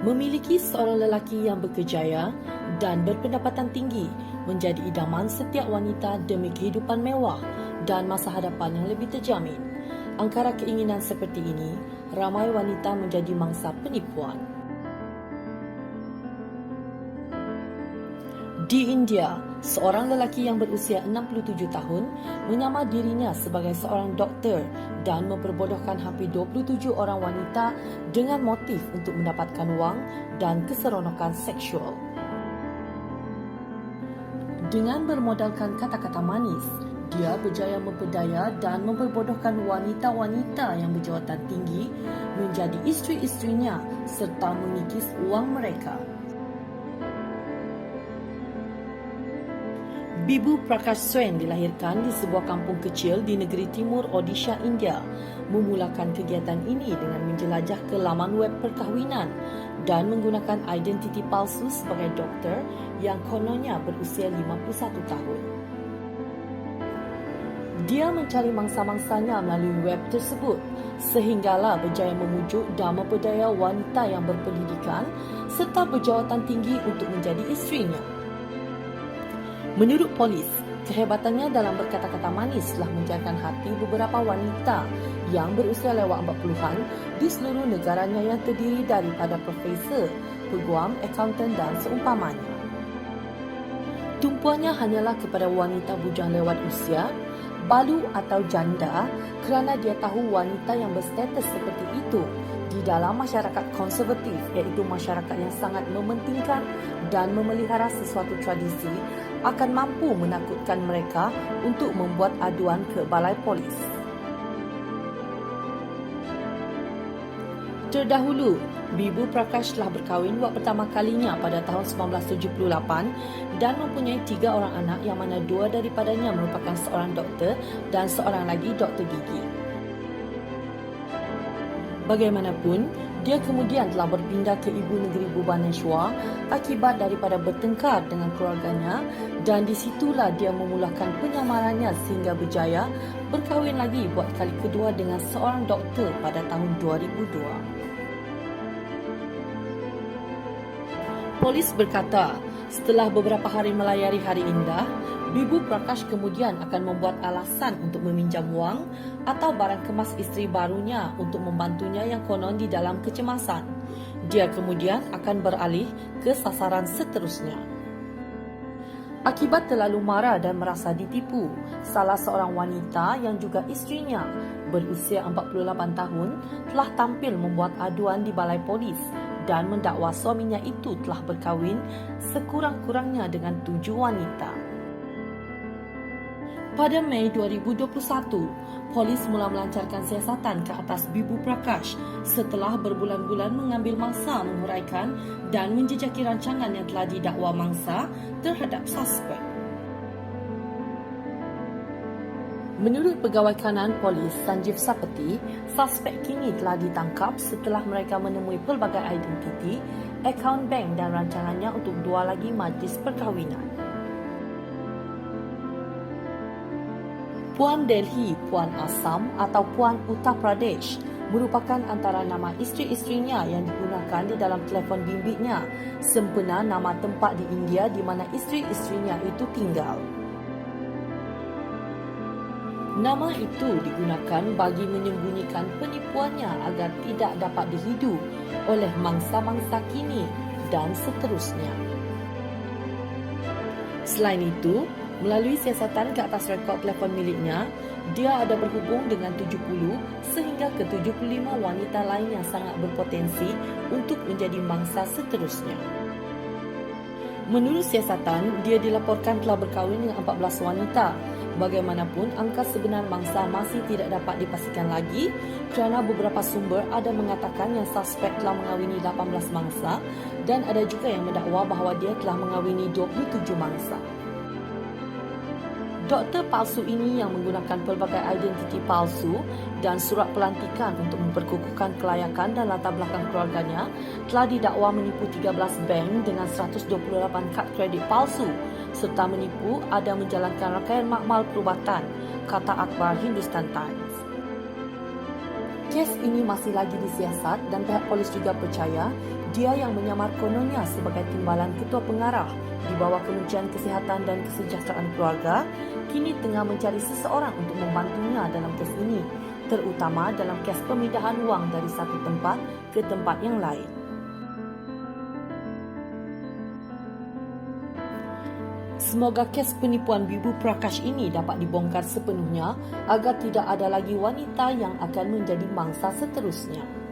Memiliki seorang lelaki yang berkejaya dan berpendapatan tinggi menjadi idaman setiap wanita demi kehidupan mewah dan masa hadapan yang lebih terjamin. Angkara keinginan seperti ini, ramai wanita menjadi mangsa penipuan. Di India, seorang lelaki yang berusia 67 tahun menyamar dirinya sebagai seorang doktor dan memperbodohkan hampir 27 orang wanita dengan motif untuk mendapatkan wang dan keseronokan seksual. Dengan bermodalkan kata-kata manis, dia berjaya memperdaya dan memperbodohkan wanita-wanita yang berjawatan tinggi menjadi isteri-isterinya serta mengikis wang mereka. Bibu Prakash Swain dilahirkan di sebuah kampung kecil di negeri timur Odisha, India. Memulakan kegiatan ini dengan menjelajah ke laman web perkahwinan dan menggunakan identiti palsu sebagai doktor yang kononnya berusia 51 tahun. Dia mencari mangsa-mangsanya melalui web tersebut sehinggalah berjaya memujuk dan memperdaya wanita yang berpendidikan serta berjawatan tinggi untuk menjadi isterinya. Menurut polis, kehebatannya dalam berkata-kata manis telah menjadikan hati beberapa wanita yang berusia lewat 40-an di seluruh negaranya yang terdiri daripada profesor, peguam, akauntan dan seumpamanya. Tumpuannya hanyalah kepada wanita bujang lewat usia, balu atau janda kerana dia tahu wanita yang berstatus seperti itu di dalam masyarakat konservatif, iaitu masyarakat yang sangat mementingkan dan memelihara sesuatu tradisi, akan mampu menakutkan mereka untuk membuat aduan ke balai polis. Terdahulu, Bibu Prakash telah berkahwin buat pertama kalinya pada tahun 1978 dan mempunyai 3 orang anak yang mana 2 daripadanya merupakan seorang doktor dan seorang lagi doktor gigi. Bagaimanapun, dia kemudian telah berpindah ke ibu negeri Bhubaneswar akibat daripada bertengkar dengan keluarganya dan di situlah dia memulakan penyamarannya sehingga berjaya berkahwin lagi buat kali kedua dengan seorang doktor pada tahun 2002. Polis berkata, setelah beberapa hari melayari hari indah, Bibu Prakash kemudian akan membuat alasan untuk meminjam wang atau barang kemas isteri barunya untuk membantunya yang konon di dalam kecemasan. Dia kemudian akan beralih ke sasaran seterusnya. Akibat terlalu marah dan merasa ditipu, salah seorang wanita yang juga isterinya berusia 48 tahun telah tampil membuat aduan di balai polis dan mendakwa suaminya itu telah berkahwin sekurang-kurangnya dengan 7 wanita. Pada Mei 2021, polis mula melancarkan siasatan ke atas Bibu Prakash setelah berbulan-bulan mengambil mangsa menguraikan dan menjejaki rancangan yang telah didakwa mangsa terhadap suspek. Menurut Pegawai Kanan Polis Sanjeev Sapati, suspek kini telah ditangkap setelah mereka menemui pelbagai identiti, akaun bank dan rancangannya untuk 2 lagi majlis perkahwinan. Puan Delhi, Puan Assam atau Puan Uttar Pradesh merupakan antara nama isteri-isterinya yang digunakan di dalam telefon bimbitnya sempena nama tempat di India di mana isteri-isterinya itu tinggal. Nama itu digunakan bagi menyembunyikan penipuannya agar tidak dapat dihidu oleh mangsa-mangsa kini dan seterusnya. Selain itu, melalui siasatan ke atas rekod telefon miliknya, dia ada berhubung dengan 70 sehingga ke 75 wanita lain yang sangat berpotensi untuk menjadi mangsa seterusnya. Menurut siasatan, dia dilaporkan telah berkahwin dengan 14 wanita. Bagaimanapun, angka sebenar mangsa masih tidak dapat dipastikan lagi kerana beberapa sumber ada mengatakan yang suspek telah mengahwini 18 mangsa dan ada juga yang mendakwa bahawa dia telah mengahwini 27 mangsa. Doktor palsu ini yang menggunakan pelbagai identiti palsu dan surat pelantikan untuk memperkukuhkan kelayakan dan latar belakang keluarganya telah didakwa menipu 13 bank dengan 128 kad kredit palsu serta menipu ada menjalankan rangkaian makmal perubatan, kata akhbar Hindustan Times. Kes ini masih lagi disiasat dan pihak polis juga percaya dia yang menyamar kononnya sebagai timbalan ketua pengarah di bawah Kementerian Kesihatan dan Kesejahteraan Keluarga kini tengah mencari seseorang untuk membantunya dalam kes ini, terutama dalam kes pemindahan wang dari satu tempat ke tempat yang lain. Semoga kes penipuan Bibu Prakash ini dapat dibongkar sepenuhnya agar tidak ada lagi wanita yang akan menjadi mangsa seterusnya.